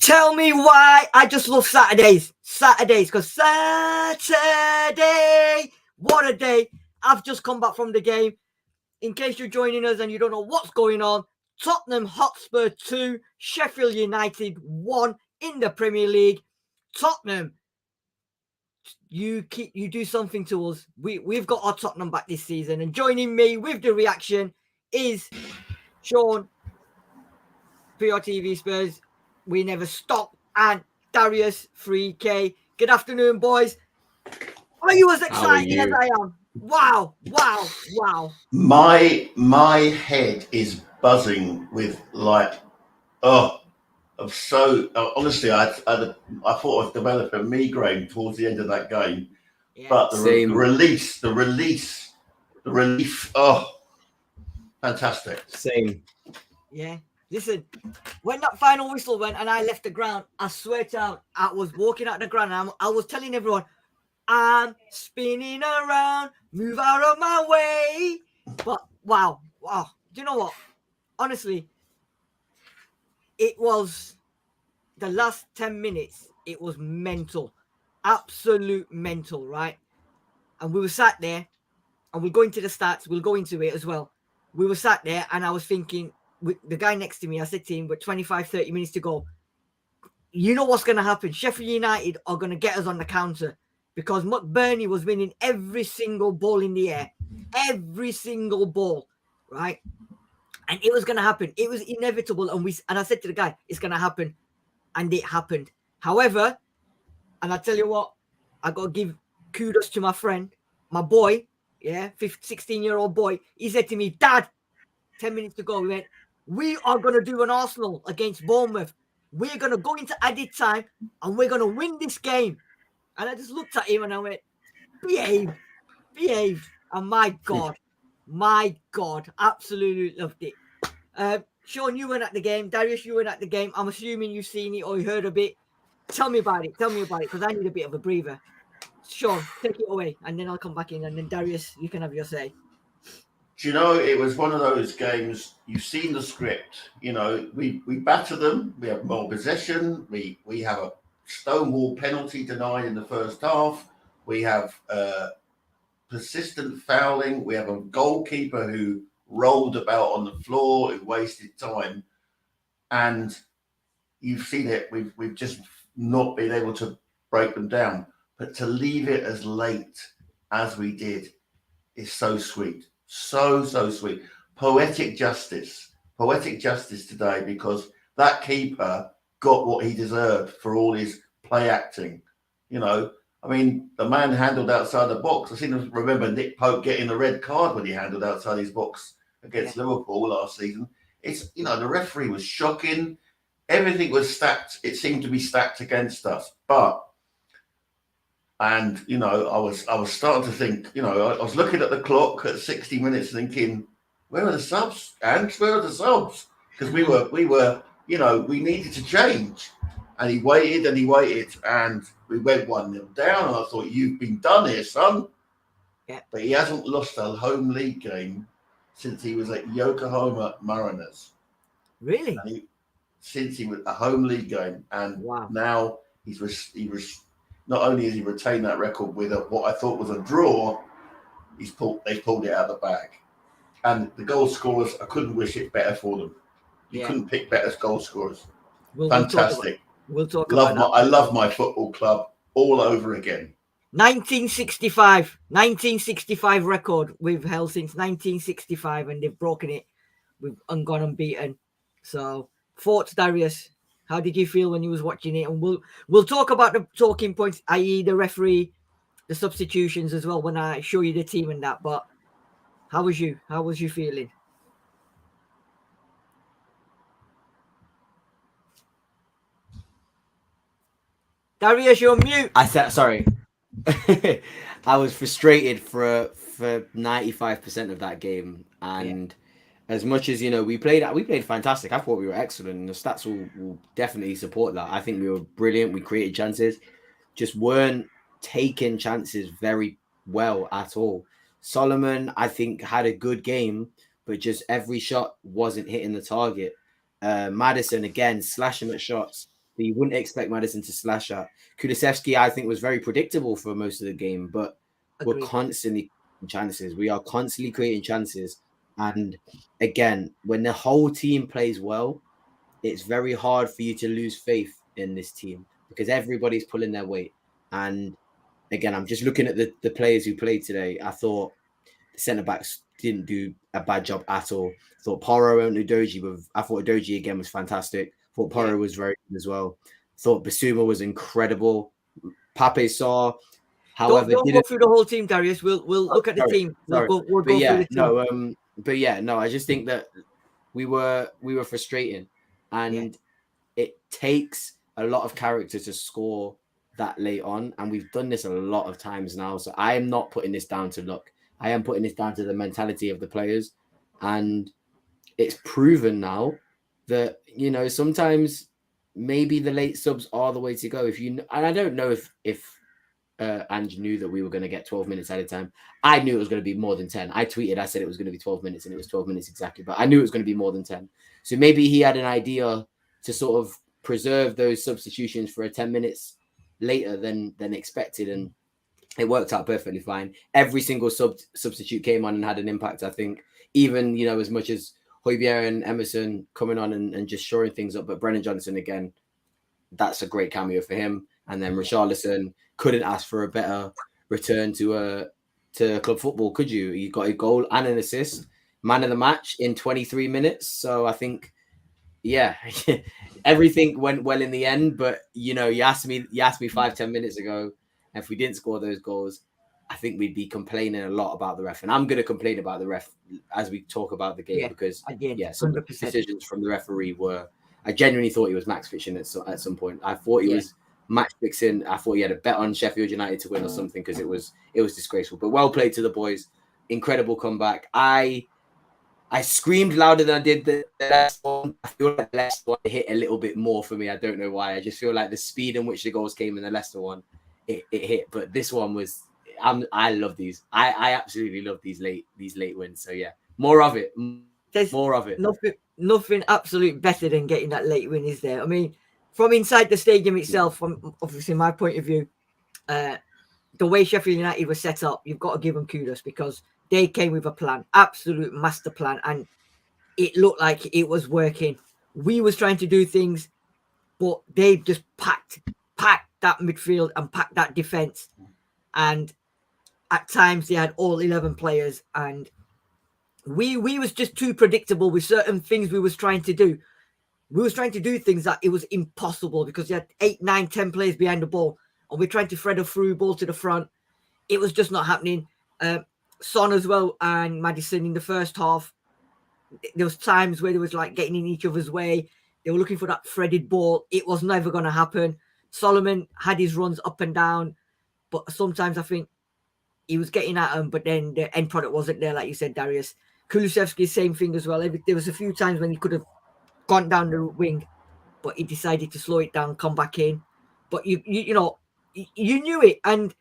Tell me why I just love Saturdays. Because Saturday, what a day. I've just come back from the game. In case you're joining us and you don't know what's going on, Tottenham Hotspur 2, Sheffield United 1 in the Premier League. Tottenham, you do something to us. We've got our Tottenham back this season. And joining me with the reaction is Sean, PRTvSpurs. We never stop. And Darius 3K. Good afternoon, boys. Are you as excited as I am? Wow. My head is buzzing with honestly, I thought I was developing a migraine towards the end of that game. Yeah. But the relief, fantastic. Same. Yeah. Listen, when that final whistle went and I left the ground, I swear to God, I was walking out the ground and I was telling everyone, I'm spinning around, move out of my way. But wow. Do you know what? Honestly, it was the last 10 minutes. It was mental, absolute mental, right? And we were sat there and we'll go into the stats. We'll go into it as well. We were sat there and I was thinking, with the guy next to me, I said to him, with 25, 30 minutes to go, you know what's going to happen? Sheffield United are going to get us on the counter because McBurney was winning every single ball in the air. Every single ball, right? And it was going to happen. It was inevitable. And I said to the guy, it's going to happen. And it happened. However, and I tell you what, I got to give kudos to my friend, my boy, 16-year-old boy. He said to me, Dad, 10 minutes to go, we went, we are going to do an Arsenal against Bournemouth. We're going to go into added time and we're going to win this game. And I just looked at him and I went, behave. And my God, absolutely loved it. Sean, you weren't at the game. Darius, you weren't at the game. I'm assuming you've seen it or you heard a bit. Tell me about it because I need a bit of a breather. Sean, take it away and then I'll come back in and then Darius, you can have your say. Do you know, it was one of those games, you've seen the script, you know, we batter them, we have more possession, we have a stonewall penalty denied in the first half, we have persistent fouling, we have a goalkeeper who rolled about on the floor, who wasted time, and you've seen it, we've just not been able to break them down, but to leave it as late as we did is so sweet. So sweet. Poetic justice today because that keeper got what he deserved for all his play acting. You know, I mean, the man handled outside the box. I seem to remember Nick Pope getting a red card when he handled outside his box against Liverpool last season. It's, you know, the referee was shocking. Everything was stacked. It seemed to be stacked against us. And, you know, I was starting to think, you know, I was looking at the clock at 60 minutes thinking, where are the subs? And where are the subs? Because we were, you know, we needed to change. And he waited and we went 1-0 down. And I thought, you've been done here, son. Yeah. But he hasn't lost a home league game since he was at Yokohama Mariners. Really? Since he was a home league game. And now he was not only has he retained that record with what I thought was a draw, they pulled it out of the bag. And the goal scorers, I couldn't wish it better for them. You couldn't pick better goal scorers. Fantastic. We'll talk about that. I love my football club all over again. 1965 record we've held since 1965, and they've broken it. We've gone unbeaten. So, thoughts, Darius? How did you feel when you was watching it? And we'll talk about the talking points, i.e. the referee, the substitutions as well when I show you the team and that. But how was you? How was you feeling? Darius, you're on mute. Sorry. I was frustrated for 95% of that game, and as much as, you know, we played fantastic. I thought we were excellent, and the stats will definitely support that. I think we were brilliant. We created chances, just weren't taking chances very well at all. Solomon, I think, had a good game, but just every shot wasn't hitting the target. Maddison, again, slashing at shots. you wouldn't expect Maddison to slash at. Kulusevski, I think, was very predictable for most of the game, but we're Agreed. constantly creating chances. We are constantly creating chances. And again, when the whole team plays well, it's very hard for you to lose faith in this team because everybody's pulling their weight. And again, I'm just looking at the players who played today. I thought the centre backs didn't do a bad job at all. I thought Porro and Udoji I thought Udoji again was fantastic. I thought Porro was very good as well. I thought Basuma was incredible. Pape saw, however, don't go through the whole team, Darius. We'll look at the team. We'll go through the team. I just think that we were frustrating, and it takes a lot of character to score that late on, and we've done this a lot of times now. So I am not putting this down to luck. I am putting this down to the mentality of the players, and it's proven now that sometimes maybe the late subs are the way to go. And I don't know if Ange knew that we were going to get 12 minutes at a time. I knew it was going to be more than 10. I tweeted, I said it was going to be 12 minutes, and it was 12 minutes exactly. But I knew it was going to be more than 10. So maybe he had an idea to sort of preserve those substitutions for a 10 minutes later than expected, and it worked out perfectly fine. Every single substitute came on and had an impact, I think. Even, as much as Højbjerg and Emerson coming on and just shoring things up. But Brennan Johnson, again, that's a great cameo for him. And then Richarlison, couldn't ask for a better return to club football, could you? You got a goal and an assist, man of the match in 23 minutes. So I think, everything went well in the end. But you asked me 5-10 minutes ago, and if we didn't score those goals, I think we'd be complaining a lot about the ref. And I'm going to complain about the ref as we talk about the game, because some of the decisions from the referee were, I genuinely thought he was max fixing at some point. I thought he was match fixing. I thought he had a bet on Sheffield United to win or something, because it was disgraceful. But well played to the boys. Incredible comeback. I screamed louder than I did the last one. I feel like the last one hit a little bit more for me. I don't know why. I just feel like the speed in which the goals came in the Leicester one, it hit. But this one was, I love these. I absolutely love these late wins. So more of it. More of it. Nothing absolute better than getting that late win, is there? I mean, from inside the stadium itself, from obviously my point of view, the way Sheffield United was set up, you've got to give them kudos, because they came with a plan, absolute master plan, and it looked like it was working. We was trying to do things, but they just packed that midfield and packed that defense. And at times they had all 11 players, and we was just too predictable with certain things we was trying to do. We was trying to do things that it was impossible, because you had 8, 9, 10 players behind the ball, and we're trying to thread a through ball to the front. It was just not happening. Son as well and Maddison in the first half, there was times where they was like getting in each other's way. They were looking for that threaded ball. It was never going to happen. Solomon had his runs up and down, but sometimes I think he was getting at them, but then the end product wasn't there, like you said, Darius. Kulusevski, same thing as well. There was a few times when he could have gone down the wing, but he decided to slow it down, come back in. But you knew it. And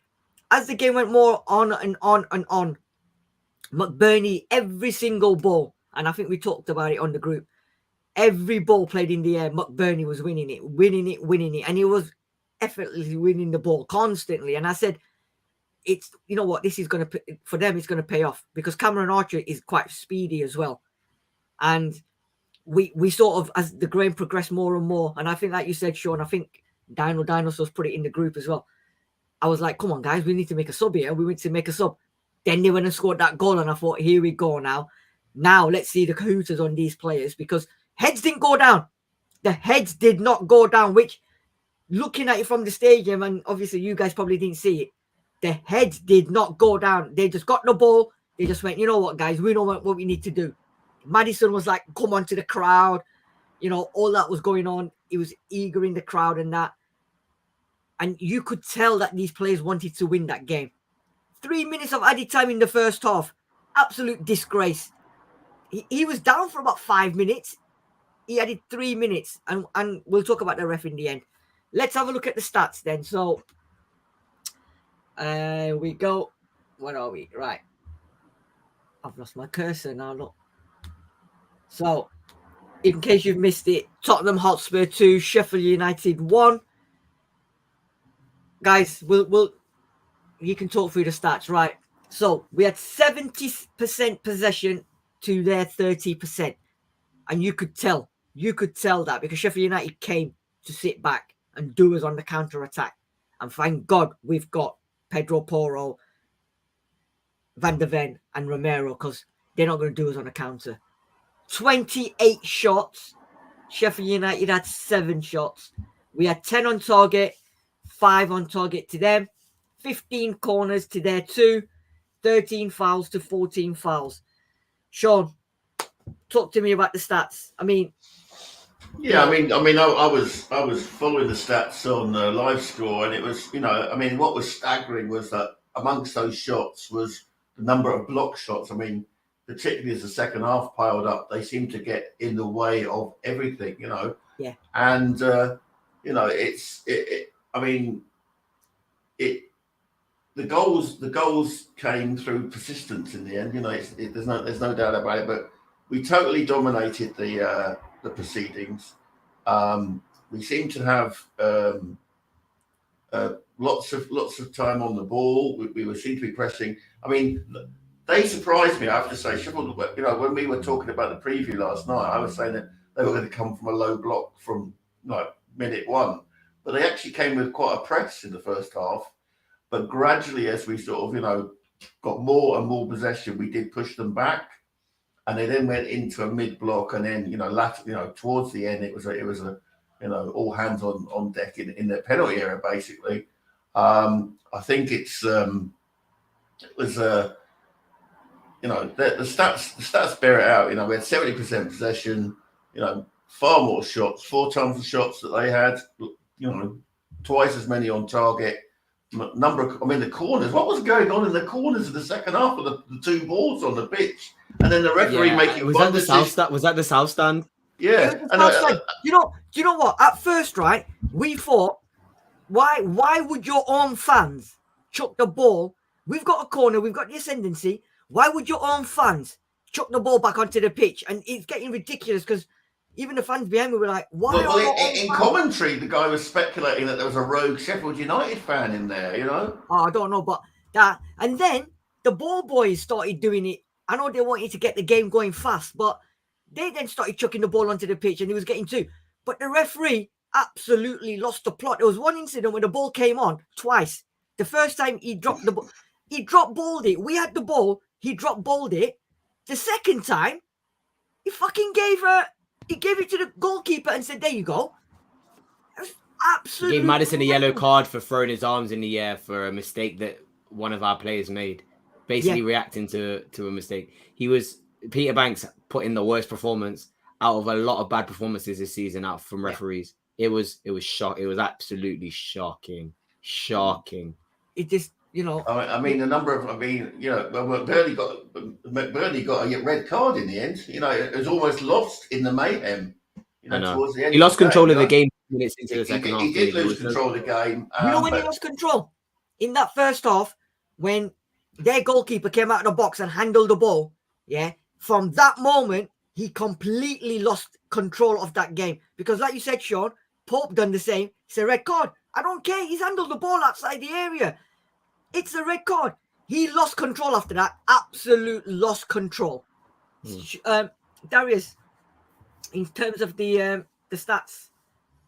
as the game went more on and on and on, McBurney, every single ball, and I think we talked about it on the group, every ball played in the air, McBurney was winning it. And he was effortlessly winning the ball constantly. And I said, it's, this is going to, for them, it's going to pay off, because Cameron Archer is quite speedy as well. And we sort of, as the game progressed more and more, and I think, like you said, Sean, I think Dinosaurs put it in the group as well. I was like, come on, guys, we need to make a sub here. We went to make a sub. Then they went and scored that goal, and I thought, here we go now. Now let's see the cahooters on these players, because heads didn't go down. The heads did not go down, which, looking at it from the stadium, and obviously you guys probably didn't see it, the heads did not go down. They just got the ball. They just went, you know what, guys, we know what we need to do. Maddison was like, come on to the crowd. All that was going on. He was eager in the crowd and that. And you could tell that these players wanted to win that game. 3 minutes of added time in the first half. Absolute disgrace. He was down for about 5 minutes. He added 3 minutes. And we'll talk about the ref in the end. Let's have a look at the stats then. So, we go. What are we? Right. I've lost my cursor now, look. So, in case you've missed it, Tottenham Hotspur 2, Sheffield United 1. Guys, you can talk through the stats, right? So we had 70% possession to their 30%. And you could tell that because Sheffield United came to sit back and do us on the counter-attack. And thank God we've got Pedro Porro, Van der Ven and Romero, because they're not going to do us on a counter. 28 shots. Sheffield United had 7 shots. We had 10 on target, 5 on target to them, 15 corners to their 2, 13 fouls to 14 fouls. Sean, talk to me about the stats. I mean, yeah, I was following the stats on live score, and it was, what was staggering was that amongst those shots was the number of block shots. I mean, particularly as the second half piled up, they seemed to get in the way of everything, Yeah. And the goals came through persistence in the end. There's no doubt about it. But we totally dominated the proceedings. We seem to have lots of time on the ball. We seem to be pressing. I mean, they surprised me, I have to say. Sheffield, when we were talking about the preview last night, I was saying that they were going to come from a low block from minute 1, but they actually came with quite a press in the first half. But gradually, as we sort of got more and more possession, we did push them back, and they then went into a mid block, and then towards the end, it was a all hands on deck in the penalty area basically. I think the stats bear it out. We had 70% possession, far more shots, 4 times the shots that they had, twice as many on target. The corners. What was going on in the corners of the second half of the 2 balls on the pitch, and then the referee making? Was that the south stand? Was that the south stand? Yeah. You know what? At first, right, we thought, why would your own fans chuck the ball? We've got a corner, we've got the ascendancy. Why would your own fans chuck the ball back onto the pitch? And it's getting ridiculous because even the fans behind me were like, why? In commentary, the guy was speculating that there was a rogue Sheffield United fan in there, Oh, I don't know, but that. And then the ball boys started doing it. I know they wanted to get the game going fast, but they then started chucking the ball onto the pitch and he was getting 2. But the referee absolutely lost the plot. There was one incident when the ball came on twice. The first time he dropped the ball, he drop balled it. We had the ball, he drop balled it. The second time, he fucking gave it to the goalkeeper and said, "There you go." It was absolutely. He gave Maddison a yellow card for throwing his arms in the air for a mistake that one of our players made. Basically reacting to a mistake. Peter Banks put in the worst performance out of a lot of bad performances this season out from referees. It was absolutely shocking. It just, the number of, Burnley got a red card in the end. It was almost lost in the mayhem. Towards the end. He lost control of the game minutes into the second half. He did lose control of the game. When he lost control? In that first half, when their goalkeeper came out of the box and handled the ball, from that moment, he completely lost control of that game. Because like you said, Sean, Pope done the same. It's a red card. I don't care. He's handled the ball outside the area. It's a red card. He lost control after that. Absolute lost control. Darius, in terms of the stats,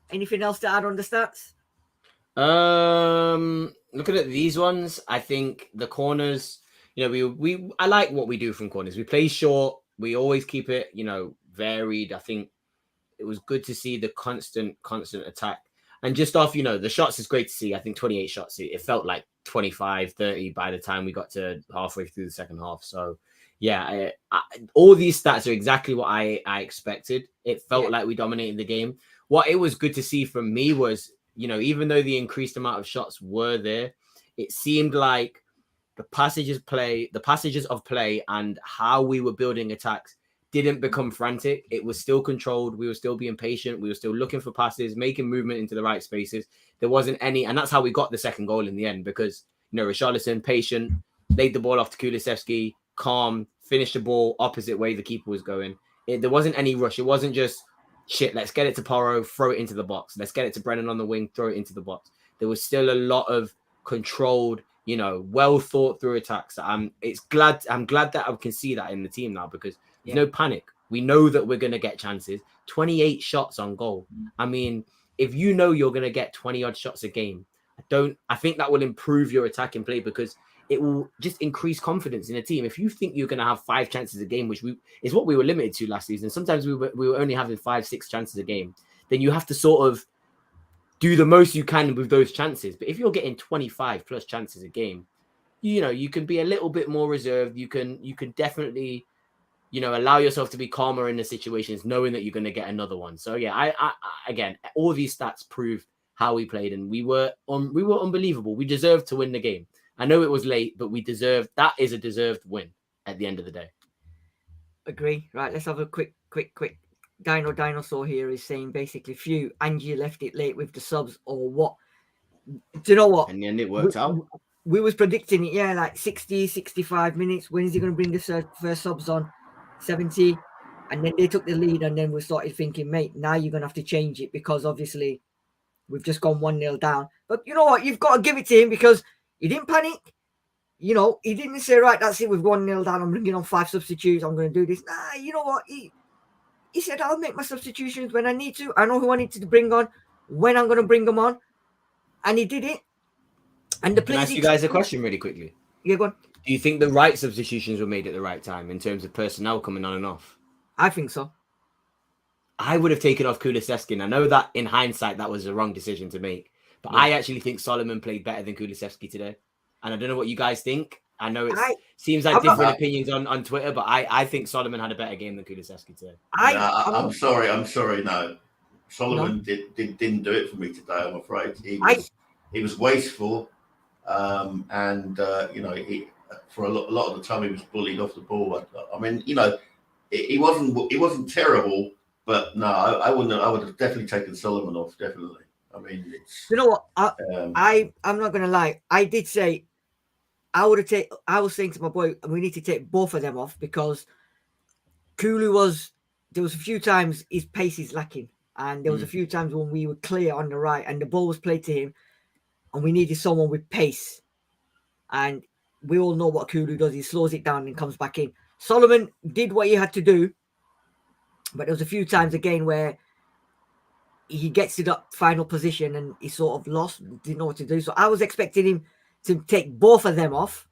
anything else to add on the stats? Looking at these ones, I think the corners, I like what we do from corners. We play short. We always keep it, varied. I think it was good to see the constant attack. And just off, the shots is great to see. I think 28 shots. It felt like 25, 30 by the time we got to halfway through the second half. So, all these stats are exactly what I expected. It felt like we dominated the game. What it was good to see from me was, even though the increased amount of shots were there, it seemed like the passages of play and how we were building attacks didn't become frantic. It was still controlled. We were still being patient. We were still looking for passes, making movement into the right spaces. There wasn't any, and that's how we got the second goal in the end because, Richarlison, patient, laid the ball off to Kulusevski, calm, finished the ball opposite way the keeper was going. there wasn't any rush. It wasn't just shit. Let's get it to Porro, throw it into the box. Let's get it to Brennan on the wing, throw it into the box. There was still a lot of controlled, well thought through attacks. I'm glad that I can see that in the team now, because there's no panic. We know that we're going to get chances. 28 shots on goal. I mean, if you're going to get 20 odd shots a game, I think that will improve your attacking play, because it will just increase confidence in a team. If you think you're going to have 5 chances a game, which is what we were limited to last season. Sometimes we were only having 5-6 chances a game. Then you have to sort of do the most you can with those chances. But if you're getting 25 plus chances a game, you can be a little bit more reserved. You can definitely, allow yourself to be calmer in the situations, knowing that you're going to get another one. So yeah, I again, all these stats prove how we played, and we were unbelievable. We deserved to win the game. I know it was late, but that is a deserved win at the end of the day. Agree. Right, let's have a quick. Dinosaur here is saying basically, phew, Angie left it late with the subs, or what? Do you know what? And then it worked out. We was predicting it, like 60, 65 minutes. When is he going to bring the first subs on? 70. And then they took the lead, and then we started thinking, mate, now you're going to have to change it, because obviously we've just gone 1-0 down. But you know what? You've got to give it to him, because he didn't panic. He didn't say, right, that's it, we've 1-0 down, I'm bringing on 5 substitutes, I'm going to do this. Nah, you know what? He said, I'll make my substitutions when I need to. I know who I need to bring on, when I'm going to bring them on. And he did it. And the Can I ask you guys a question really quickly? Yeah, go on. Do you think the right substitutions were made at the right time in terms of personnel coming on and off? I think so. I would have taken off Kulusevski. I know that in hindsight, that was the wrong decision to make. But I actually think Solomon played better than Kulusevski today. And I don't know what you guys think. I know it seems like different opinions on Twitter, but I think Solomon had a better game than Kulusevski today. I'm sorry. No, Solomon didn't do it for me today. I'm afraid he was wasteful, and for a lot of the time he was bullied off the ball. I mean, he wasn't terrible, but no, I would have definitely taken Solomon off. Definitely. I mean, you know what? I'm not gonna lie. I did say. I was saying to my boy, we need to take both of them off, because Kulu there was a few times his pace is lacking, and there was a few times when we were clear on the right and the ball was played to him, and we needed someone with pace. And we all know what Kulu does. He slows it down and comes back in. Solomon did what he had to do, but there was a few times again where he gets to that final position and he sort of lost, didn't know what to do. So I was expecting him to take both of them off,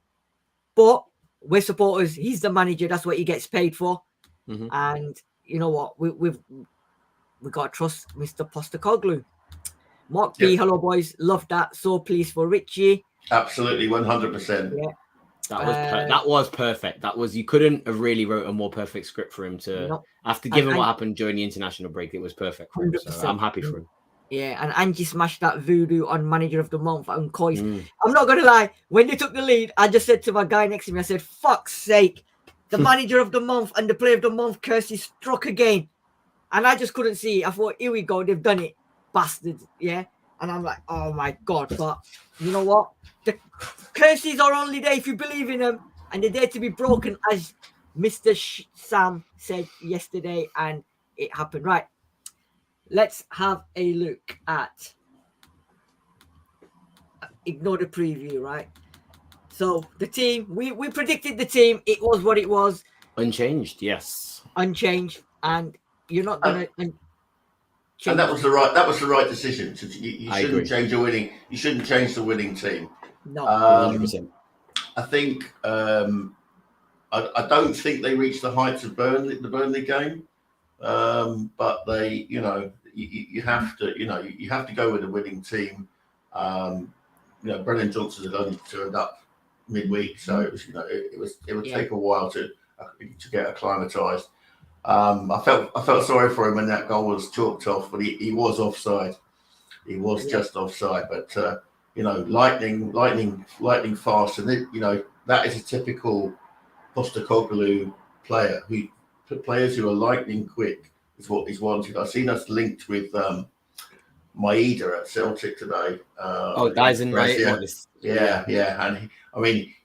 but we're supporters. He's the manager. That's what he gets paid for. Mm-hmm. And you know what? We've got to trust Mr. Postecoglou. Mark P, hello boys, love that. So pleased for Richie. Absolutely, 100%. Yeah, that was perfect. You couldn't have really wrote a more perfect script for him after given what happened during the international break. It was perfect for him, so I'm happy for him. Yeah, and Angie smashed that voodoo on Manager of the Month on COYS. I'm not going to lie. When they took the lead, I just said to my guy next to me, I said, fuck's sake, the Manager of the Month and the Player of the Month curses struck again. And I just couldn't see it. I thought, here we go. They've done it. Bastards. Yeah. And I'm like, oh, my God. But you know what? The curses are only there if you believe in them. And they're there to be broken, as Mr. Sam said yesterday. And it happened. Right. Let's have a look at, ignore the preview, right? So the team, we predicted the team. It was what it was. Unchanged, yes. Unchanged, and you're not gonna. And that was the right decision. You shouldn't change the winning. You shouldn't change the winning team. No, 100%. I think I don't think they reached the heights of the Burnley game, but they, you have to go with a winning team. Brennan Johnson had only turned up midweek, so it would take a while to get acclimatized. I felt sorry for him when that goal was chalked off, but he was offside. He was just offside, but lightning fast, and that is a typical Postecoglou player. Players who are lightning quick is what he's wanted. I've seen us linked with Maeda at Celtic today. Dyson, right? Yeah. And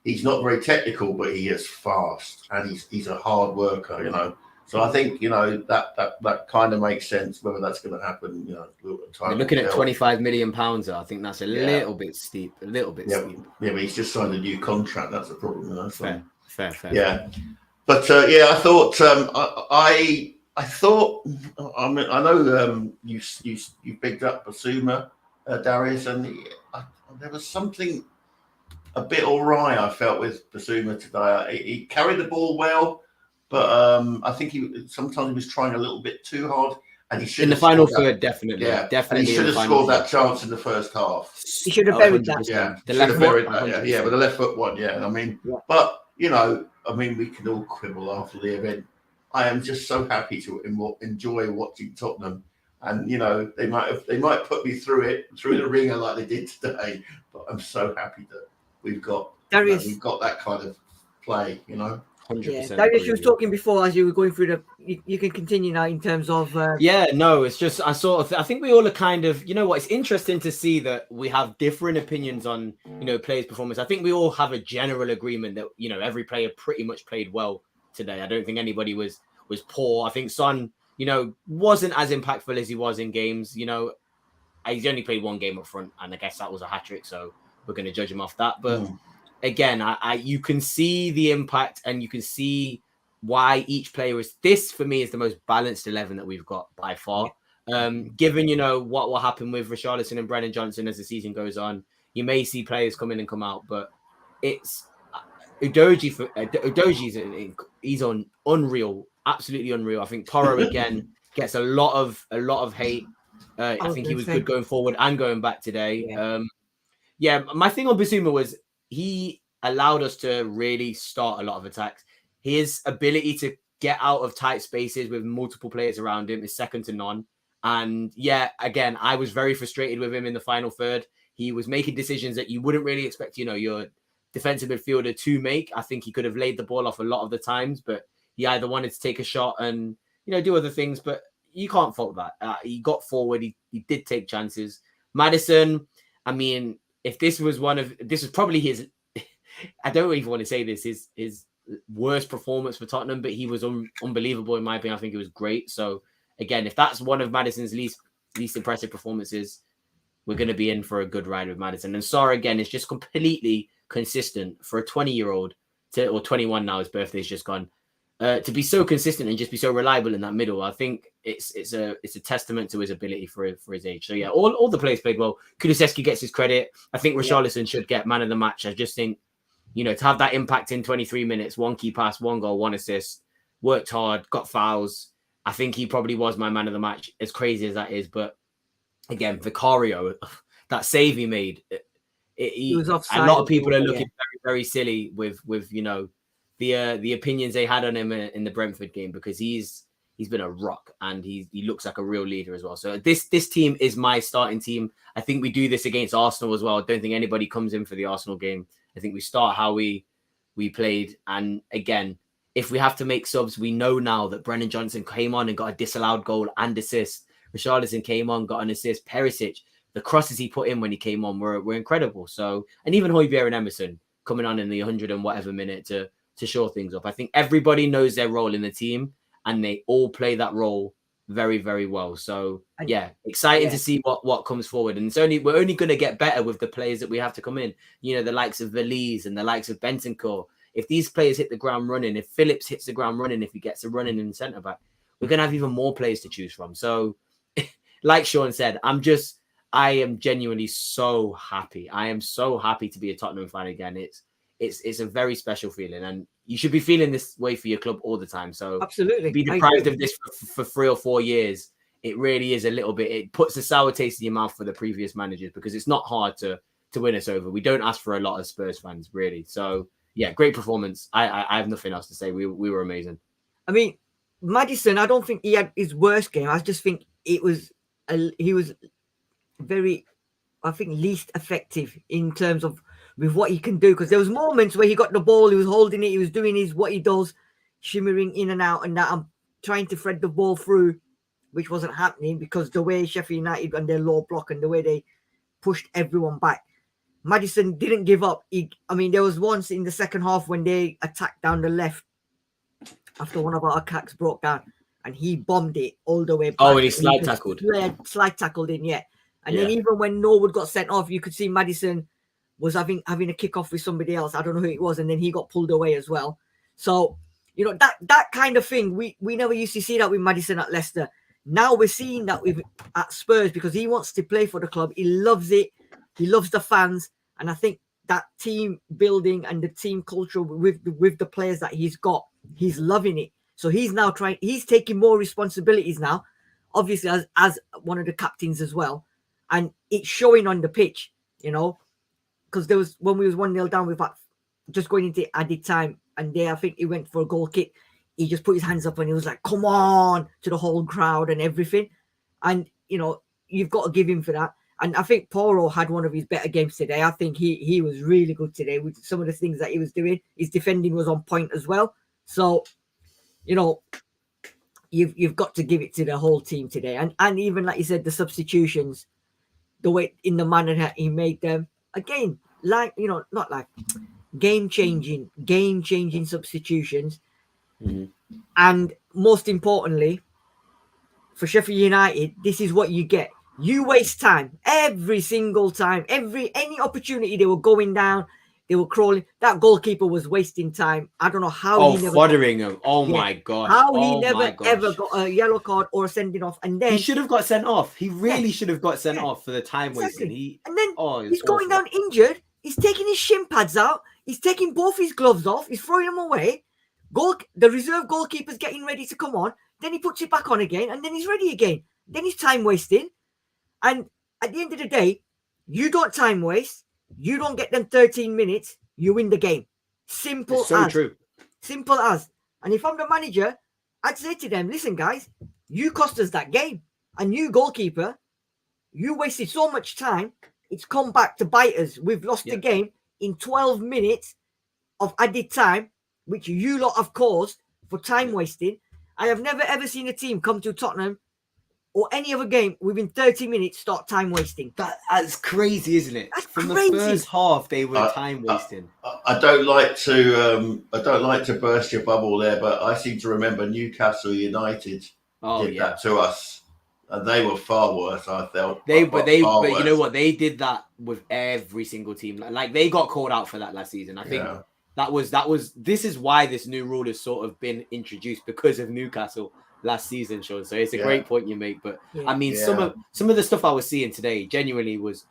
he's not very technical, but he is fast, and he's a hard worker. So I think, you know, that kind of makes sense. Whether that's going to happen, you know, They're looking at £25 million. I think that's a little bit steep. A little bit yeah. steep. Yeah, but he's just signed a new contract. That's the problem, you know. So. Fair. Yeah, but yeah, I thought I thought I mean I know you picked up Basuma, Darius, and there was something a bit awry I felt with Basuma today. He carried the ball well, but I think sometimes he was trying a little bit too hard, and he should in the final third, definitely. And he should have scored that chance in the first half. He should have buried that. Yeah, the left foot, yeah, but the left foot one, yeah. I mean, but you know, I mean, we can all quibble after the event. I am just so happy to enjoy watching Tottenham, and you know, they might put me through the ringer like they did today, but I'm so happy that we've got that kind of play, you know. 100%. Darius, you was talking before as you were going through you can continue now in terms of it's just I think we all are kind of, you know what, it's interesting to see that we have different opinions on, you know, players' performance. I think we all have a general agreement that, you know, every player pretty much played well today. I don't think anybody was poor. I think Son, you know, wasn't as impactful as he was in games. You know, he's only played one game up front, and I guess that was a hat-trick, so we're going to judge him off that. But again, you can see the impact, and you can see why each player is. This for me is the most balanced 11 that we've got by far. Given, you know, what will happen with Richarlison and Brennan Johnson as the season goes on, you may see players come in and come out, but it's Udoji's he's on unreal, absolutely unreal. I think Porro again gets a lot of hate. I think he was good going forward and going back today. My thing on Basuma was he allowed us to really start a lot of attacks. His ability to get out of tight spaces with multiple players around him is second to none. And yeah, again, I was very frustrated with him in the final third. He was making decisions that you wouldn't really expect, you know, your defensive midfielder to make. I think he could have laid the ball off a lot of the times, but he either wanted to take a shot and, you know, do other things, but you can't fault that. He got forward. He did take chances. Maddison, I mean, if this was probably his, I don't even want to say this, his worst performance for Tottenham, but he was unbelievable in my opinion. I think it was great. So again, if that's one of Maddison's least impressive performances, we're going to be in for a good ride with Maddison. And Sarr, again, is just completely consistent for a 20-year-old or 21 now. His birthday's just gone. To be so consistent and just be so reliable in that middle, I think it's a testament to his ability for his age. So yeah, all the players played well. Kulusevski gets his credit. I think Richarlison should get man of the match. I just think, you know, to have that impact in 23 minutes, one key pass, one goal, one assist, worked hard, got fouls. I think he probably was my man of the match, as crazy as that is. But again, Vicario, that save he made, he was offside. A lot of people are looking very, very silly with you know, the opinions they had on him in the Brentford game, because he's been a rock and he looks like a real leader as well. So this team is my starting team. I think we do this against Arsenal as well. I don't think anybody comes in for the Arsenal game. I think we start how we played. And again, if we have to make subs, we know now that Brennan Johnson came on and got a disallowed goal and assist. Richarlison came on, got an assist. Perisic, the crosses he put in when he came on were incredible. So, and even Hojbjerg and Emerson coming on in the 100 and whatever minute to show things up. I think everybody knows their role in the team and they all play that role very, very well. So yeah, exciting to see what comes forward. And we're only going to get better with the players that we have to come in. You know, the likes of Valise and the likes of Bentancur. If these players hit the ground running, if Phillips hits the ground running, if he gets a running in centre back, we're going to have even more players to choose from. So like Sean said, I am genuinely so happy. I am so happy to be a Tottenham fan again. It's a very special feeling, and you should be feeling this way for your club all the time. So absolutely, to be deprived of this for 3 or 4 years, it really is a little bit. It puts a sour taste in your mouth for the previous managers, because it's not hard to win us over. We don't ask for a lot of Spurs fans, really. So yeah, great performance. I have nothing else to say. We were amazing. I mean, Maddison, I don't think he had his worst game. I just think he was very, I think, least effective in terms of with what he can do, because there was moments where he got the ball, he was holding it, he was doing what he does, shimmering in and out, and that I'm trying to thread the ball through, which wasn't happening because the way Sheffield United and their low block and the way they pushed everyone back. Maddison didn't give up. There was once in the second half when they attacked down the left after one of our attacks broke down, and he bombed it all the way back. Oh, and he slide tackled. Slide tackled in, yeah. And Yeah. then even when Norwood got sent off, you could see Maddison was having a kickoff with somebody else. I don't know who it was, and then he got pulled away as well. So, you know, that kind of thing, we never used to see that with Maddison at Leicester. Now we're seeing that at Spurs because he wants to play for the club. He loves it. He loves the fans. And I think that team building and the team culture with the players that he's got, he's loving it. So he's now he's taking more responsibilities now, obviously as one of the captains as well. And it's showing on the pitch, you know, because there was, when we was 1-0 down with just going into added time, and there I think he went for a goal kick. He just put his hands up and he was like, come on, to the whole crowd and everything. And, you know, you've got to give him for that. And I think Poro had one of his better games today. I think he was really good today with some of the things that he was doing. His defending was on point as well. So, you know, you've got to give it to the whole team today. And even, like you said, the substitutions, the way, in the manner that he made them, again, like, you know, not like game-changing substitutions. Mm-hmm. And most importantly, for Sheffield United, this is what you get. You waste time every single time. Any opportunity, they were going down, they were crawling. That goalkeeper was wasting time. I don't know how he never Fotheringham. My gosh. How he never ever got a yellow card or a sending off. And then he should have got sent off. He really should have got sent off for the time wasting. And then he's going down injured. He's taking his shin pads out. He's taking both his gloves off. He's throwing them away. The reserve goalkeeper's getting ready to come on. Then he puts it back on again, and then he's ready again. Then he's time wasting. And at the end of the day, you don't time waste. You don't get them 13 minutes. You win the game. Simple it's so as. True. Simple as. And if I'm the manager, I'd say to them, listen, guys, you cost us that game. And you, goalkeeper, you wasted so much time. It's come back to bite us. We've lost the game in 12 minutes of added time, which you lot have caused for time wasting. I have never, ever seen a team come to Tottenham or any other game within 30 minutes start time wasting. That's crazy, isn't it? That's From crazy. The first half, they were time wasting. I don't like to burst your bubble there, but I seem to remember Newcastle United did that to us, and they were far worse. I felt. But you know what? They did that with every single team. Like they got called out for that last season. I think that was. This is why this new rule has sort of been introduced because of Newcastle last season, Sean. So it's a great point you make. But I mean, some of the stuff I was seeing today genuinely was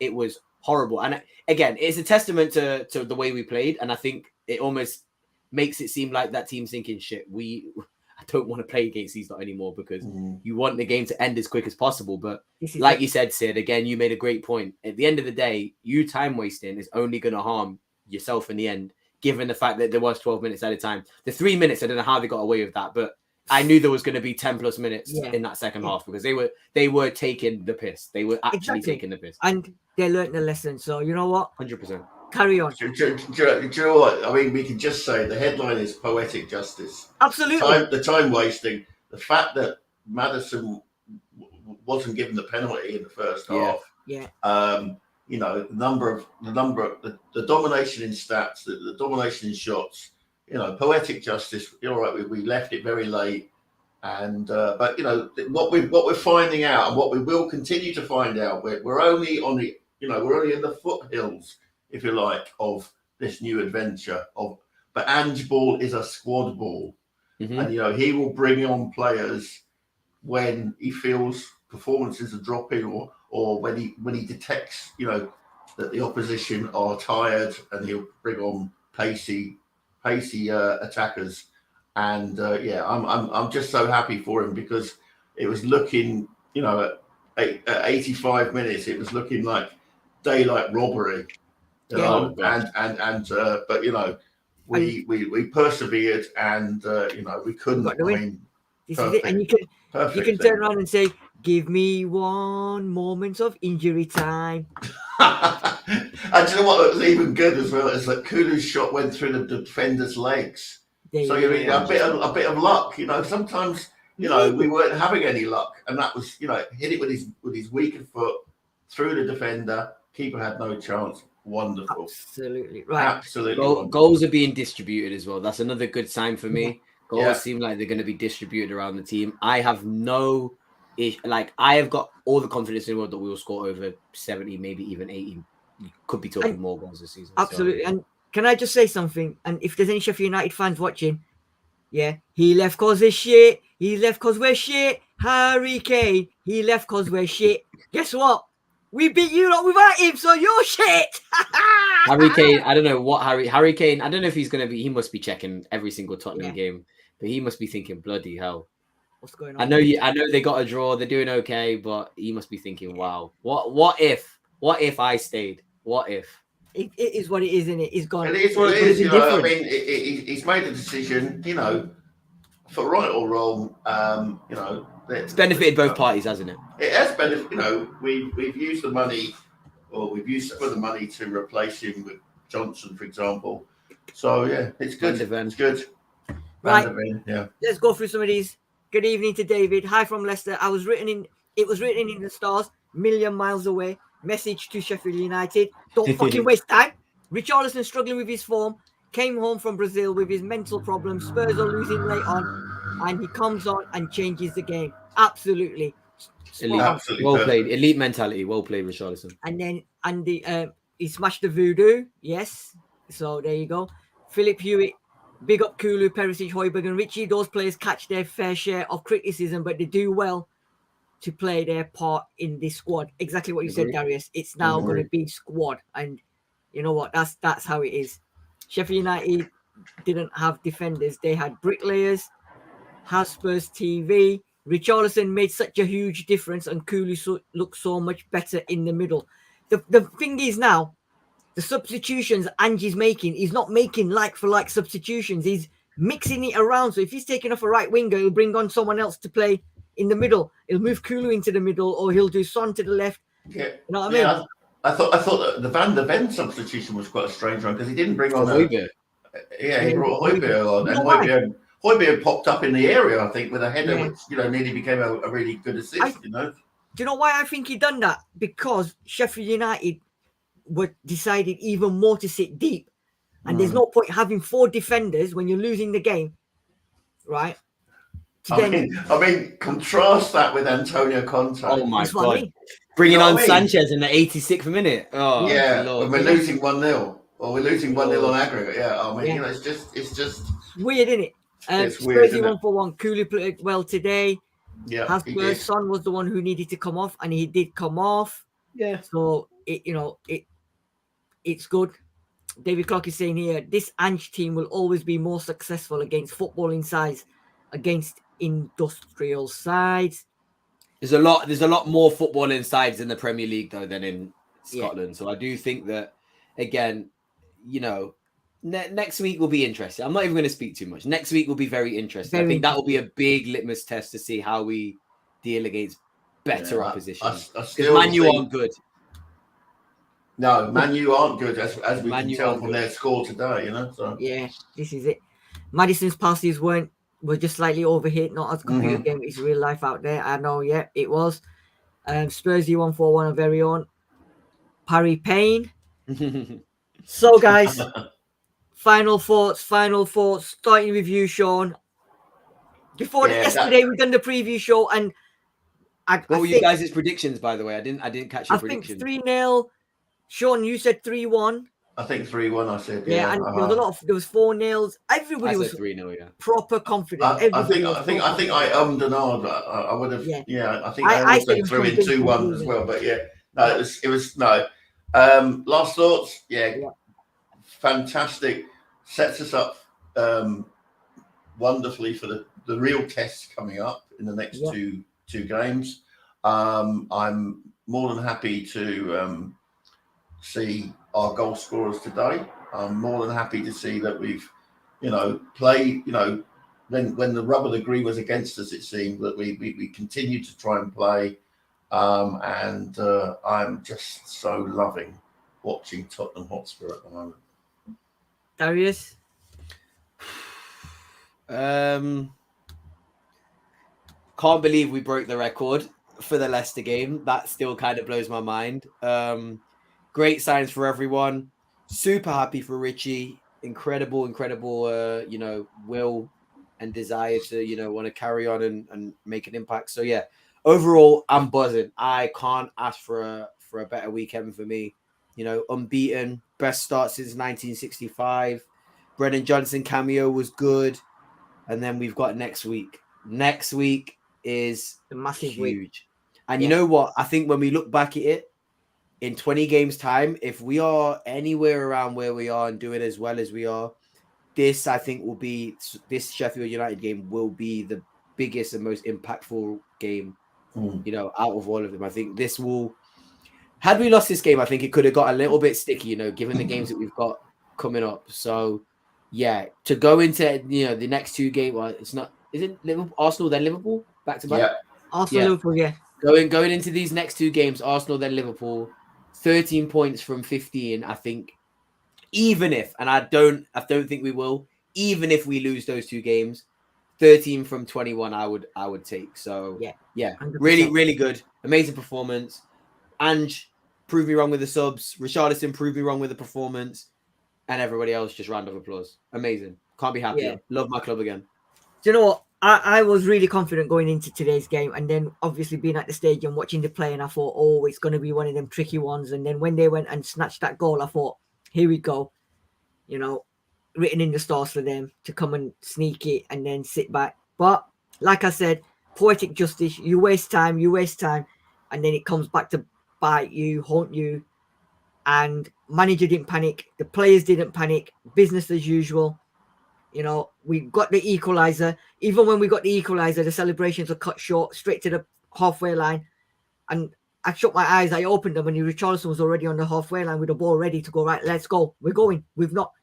horrible. And again, it's a testament to the way we played. And I think it almost makes it seem like that team's thinking, shit, I don't want to play against these lot anymore because you want the game to end as quick as possible. But like you said, Sid, again, you made a great point. At the end of the day, you time wasting is only going to harm yourself in the end, given the fact that there was 12 minutes at a time. The 3 minutes, I don't know how they got away with that, but I knew there was going to be 10 plus minutes in that second half because they were taking the piss. They were actually taking the piss. And they learned the lesson. So you know what? 100%. Carry on. Do you know what? I mean, we can just say the headline is poetic justice. Absolutely. The time wasting, the fact that Maddison wasn't given the penalty in the first half. Yeah. You know, the domination in stats, the domination in shots. You know, poetic justice. You're right. We left it very late, and but you know what we're finding out, and what we will continue to find out. We're only on the we're only in the foothills, if you like, of this new adventure. But Ange Ball is a squad ball, and you know he will bring on players when he feels performances are dropping, or when he detects that the opposition are tired, and he'll bring on pacey attackers, and I'm just so happy for him because it was looking, at 85 minutes, it was looking like daylight robbery, but we persevered, and we couldn't. I mean, this is it, and you can turn around and say, "Give me one moment of injury time." And you know what was even good as well is that Kulu's shot went through the defender's legs. So you mean a bit of luck, Sometimes we weren't having any luck, and that was hit it with his weaker foot through the defender. Keeper had no chance. Wonderful. Absolutely right. Absolutely. Goals are being distributed as well. That's another good sign for me. Goals seem like they're going to be distributed around the team. I have I have got all the confidence in the world that we will score over 70, maybe even 80. You could be talking more goals this season. Absolutely. So. And can I just say something? And if there's any Sheffield United fans watching, he left cause we're shit. He left cause we're shit. Harry Kane, he left cause we're shit. Guess what? We beat you lot without him, so you're shit. Harry Kane, I don't know what Harry Kane, I don't know if he's going to be, he must be checking every single Tottenham game, but he must be thinking, bloody hell. What's going on? I know they got a draw, they're doing okay, but he must be thinking, wow, what if I stayed? What if? It is what it is, isn't it? It's gone. It is what it is, I mean, he's made a decision, for right or wrong, it's benefited both parties, hasn't it? It has benefited, we've used the money, or we've used some of the money to replace him with Johnson, for example. So, it's good. It's good. Right. Let's go through some of these. Good evening to David. Hi from Leicester. It was written in the stars, million miles away. Message to Sheffield United. Don't fucking waste time. Richarlison struggling with his form. Came home from Brazil with his mental problems. Spurs are losing late on. And he comes on and changes the game. Absolutely. Absolutely well played. Elite mentality. Well played, Richarlison. And then he smashed the voodoo. Yes. So there you go. Philip Hewitt. Big up Kulu, Perisic, Højbjerg and Richie. Those players catch their fair share of criticism, but they do well to play their part in this squad. Exactly what you said, Darius. It's now going to be squad. And you know what? That's how it is. Sheffield United didn't have defenders. They had bricklayers, Hotspur's TV. Richarlison made such a huge difference and Kulu looked so much better in the middle. The thing is now, the substitutions Angie's making, he's not making like-for-like substitutions. He's mixing it around. So if he's taking off a right winger, he'll bring on someone else to play in the middle. He'll move Kulu into the middle, or he'll do Son to the left. Yeah. You know what I mean? I thought that the Van der Ven substitution was quite a strange one because he didn't bring on Højbjerg. He brought Højbjerg on, and Højbjerg popped up in the area, I think, with a header, which nearly became a really good assist. Do you know why I think he done that? Because Sheffield United were decided even more to sit deep, and there's no point having 4 defenders when you're losing the game, right? I mean, contrast that with Antonio Conte. Oh my God! Bringing on Sanchez in the 86th minute. Oh yeah, when we're losing 1-0, or we're losing 1-0 on aggregate. Yeah, I mean, it's just weird, isn't it? It's weird. 1-for-1. Kulu played well today. Yeah, Hotspur's Son was the one who needed to come off, and he did come off. Yeah. So it's good. David Clark is saying here, this Ange team will always be more successful against footballing sides, against industrial sides. There's a lot more footballing sides in the Premier League though than in Scotland. So I do think that, again, next week will be interesting. I'm not even going to speak too much. Next week will be very interesting. I think that will be a big litmus test to see how we deal against better opposition. Because Man U aren't good. No, Man U aren't good, as we can tell from their score today, So. Yeah, this is it. Madison's passes were just slightly overhit, not as computer game. It's real life out there. I know, it was. Spurs 1-4-1 our very own. Parry Payne. So, guys, final thoughts. Starting with you, Sean. Before yesterday, we done the preview show, and what were you guys' predictions, by the way? I didn't catch your prediction. I think 3-0. Sean, you said 3-1. I think 3-1. I said, yeah. And there was 4-0. Everybody was 3-0. Proper confident. I think I and ahed. I would have. Yeah. I think I also threw in 2-1 as well. But no, it was no. Last thoughts. Yeah. Fantastic. Sets us up wonderfully for the real tests coming up in the next two games. I'm more than happy to see our goal scorers today. I'm more than happy to see that we've, played, when the rub of the green was against us, it seemed that we continued to try and play. And I'm just so loving watching Tottenham Hotspur at the moment. Darius? Can't believe we broke the record for the Leicester game. That still kind of blows my mind. Great signs for everyone. Super happy for Richie. Incredible, will and desire to, you know, want to carry on and make an impact. So yeah, overall, I'm buzzing. I can't ask for a better weekend for me. You know, unbeaten, best start since 1965. Brennan Johnson cameo was good. And then we've got next week. Next week is The massive huge. week. And you know what? I think when we look back at it in 20 games time, if we are anywhere around where we are and do it as well as we are, this, I think, will be, this Sheffield United game will be the biggest and most impactful game, you know, out of all of them. I think this will, had we lost this game, I think it could have got a little bit sticky, you know, given the games that we've got coming up. So, yeah, to go into, you know, the next two games, well, it's not, is it Liverpool, Arsenal, then Liverpool, back to back? Yeah. Arsenal, Liverpool, yeah. Going into these next two games, Arsenal, then Liverpool, 13 points from 15, I think, even if, and I don't think we will, even if we lose those two games, 13 from 21, I would take. So, yeah, 100%. really, really good. Amazing performance. Ange, prove me wrong with the subs. Richarlison, prove me wrong with the performance. And everybody else, just round of applause. Amazing. Can't be happier. Yeah. Love my club again. Do you know what? I was really confident going into today's game, and then obviously being at the stadium watching the play, and I thought, oh, it's going to be one of them tricky ones. And then when they went and snatched that goal, I thought, here we go. You know, written in the stars for them to come and sneak it and then sit back. But like I said, poetic justice. You waste time, and then it comes back to bite you, haunt you. And manager didn't panic. The players didn't panic. Business as usual. You know, we got the equalizer. Even when we got the equalizer, the celebrations were cut short, straight to the halfway line. And I shut my eyes. I opened them, and Richarlison was already on the halfway line with the ball ready to go. Right, let's go. We're going.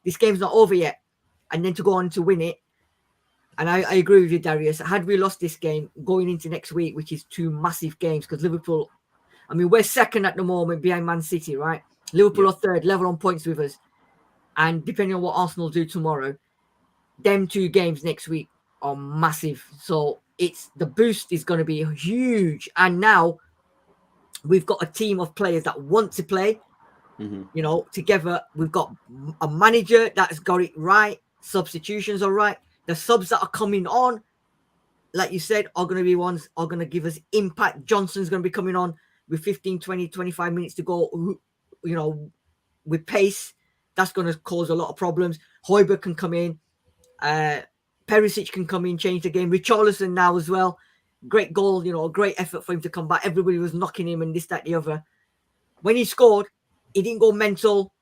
This game's not over yet. And then to go on to win it. And I agree with you, Darius. Had we lost this game going into next week, which is two massive games, because Liverpool, I mean, we're second at the moment behind Man City, right? Liverpool are third, level on points with us. And depending on what Arsenal do tomorrow, them two games next week are massive. So the boost is going to be huge. And now we've got a team of players that want to play, you know, together. We've got a manager that's got it right. Substitutions are right. The subs that are coming on, like you said, are going to be ones are going to give us impact. Johnson's going to be coming on with 15, 20, 25 minutes to go, you know, with pace. That's going to cause a lot of problems. Hojbjerg can come in. Perisic can come in, change the game. Richarlison now as well. Great goal, you know, great effort for him to come back. Everybody was knocking him and this, that, the other. When he scored, he didn't go mental,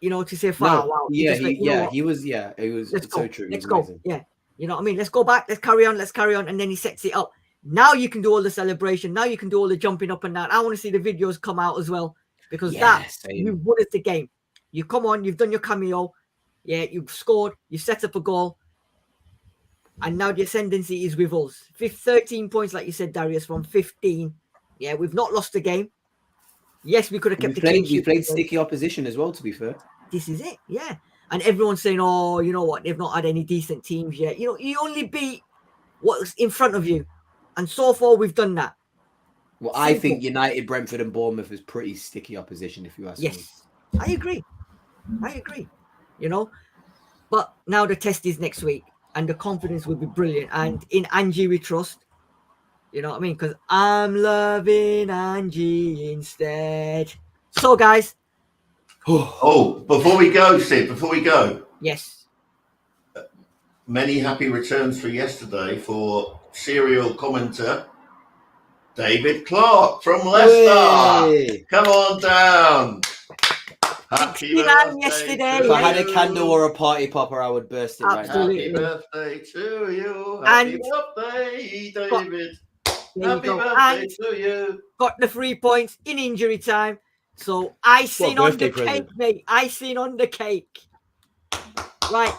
you know, to say, wow. He was so true. Let's go. Amazing. Yeah. You know what I mean? Let's go back. Let's carry on. And then he sets it up. Now you can do all the celebration. Now you can do all the jumping up and down. I want to see the videos come out as well, because you won at the game. You come on, you've done your cameo. Yeah, you've scored, you set up a goal. And now the ascendancy is with us. 13 points, like you said, Darius, from 15. Yeah, we've not lost the game. Yes, we could have kept the clean sheet. We played sticky opposition as well, to be fair. This is it, yeah. And everyone's saying, oh, you know what, they've not had any decent teams yet. You know, you only beat what's in front of you. And so far, we've done that. Well, I think United, Brentford and Bournemouth is pretty sticky opposition, if you ask me. Yes, I agree. You know, but now the test is next week, and the confidence will be brilliant. And in Angie we trust. You know what I mean? Because I'm loving Angie instead. So, guys. Before we go, Sid, Yes. Many happy returns for yesterday for serial commentator David Clark from Leicester. Hey. Come on down. Happy birthday yesterday. If I had a candle or a party popper, I would burst it Absolutely. right now. Happy birthday to you. Happy birthday, David. Happy birthday to you. Got the 3 points in injury time. So icing on the cake, mate. Icing on the cake. Right.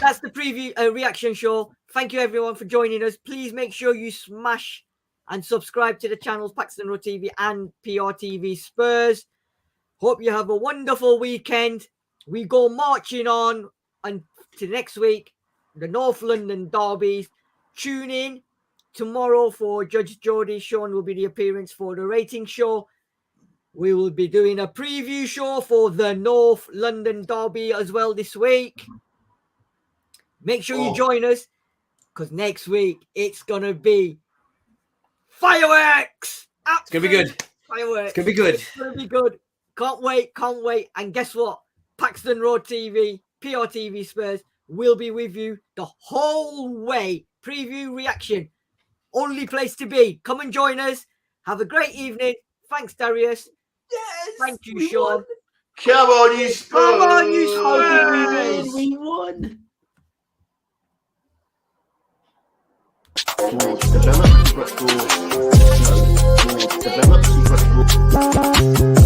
That's the preview reaction show. Thank you everyone for joining us. Please make sure you smash and subscribe to the channels Paxton Road TV and PRTvSpurs. Hope you have a wonderful weekend. We go marching on to next week, the North London derbies. Tune in tomorrow for Judge Jodi. Sean will be the appearance for the rating show. We will be doing a preview show for the North London derby as well this week. Make sure you join us. because next week it's gonna be fireworks. It's gonna be good. Fireworks. It's gonna be good. It's gonna be good. Can't wait. Can't wait. And guess what? Paxton Road TV, PRTvSpurs will be with you the whole way. Preview reaction. Only place to be. Come and join us. Have a great evening. Thanks, Darius. Yes. Thank you, Sean. Come on, you Spurs! Come on, you Spurs! Spurs! We won. Develop, secret, no, develop, secret.